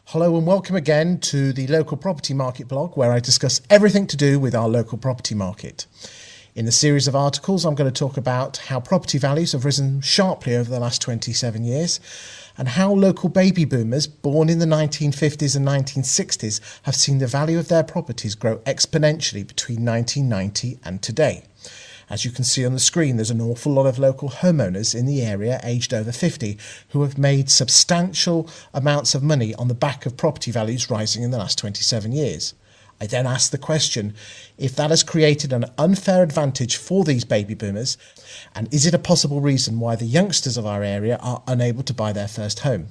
Hello and welcome again to the Local Property Market blog, where I discuss everything to do with our local property market. In the series of articles, I'm going to talk about how property values have risen sharply over the last 27 years and how local baby boomers born in the 1950s and 1960s have seen the value of their properties grow exponentially between 1990 and today. As you can see on the screen, there's an awful lot of local homeowners in the area aged over 50 who have made substantial amounts of money on the back of property values rising in the last 27 years. I then asked the question if that has created an unfair advantage for these baby boomers, and is it a possible reason why the youngsters of our area are unable to buy their first home?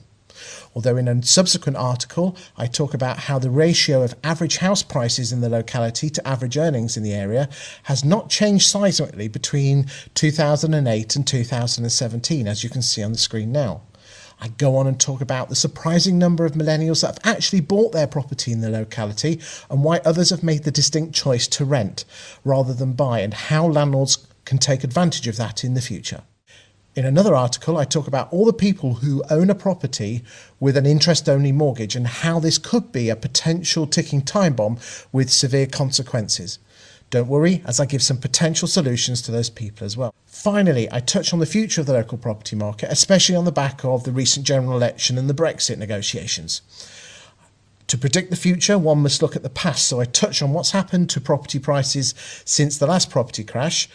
Although in a subsequent article, I talk about how the ratio of average house prices in the locality to average earnings in the area has not changed seismically between 2008 and 2017, as you can see on the screen now. I go on and talk about the surprising number of millennials that have actually bought their property in the locality and why others have made the distinct choice to rent rather than buy, and how landlords can take advantage of that in the future. In another article, I talk about all the people who own a property with an interest-only mortgage and how this could be a potential ticking time bomb with severe consequences. Don't worry, as I give some potential solutions to those people as well. Finally, I touch on the future of the local property market, especially on the back of the recent general election and the Brexit negotiations. To predict the future, one must look at the past, so I touch on what's happened to property prices since the last property crash,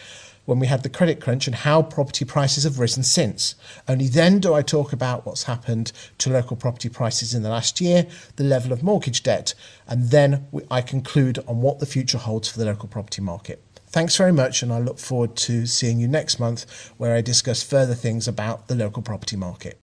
when we had the credit crunch, and how property prices have risen since. Only then do I talk about what's happened to local property prices in the last year, the level of mortgage debt, and then I conclude on what the future holds for the local property market. Thanks very much, and I look forward to seeing you next month, where I discuss further things about the local property market.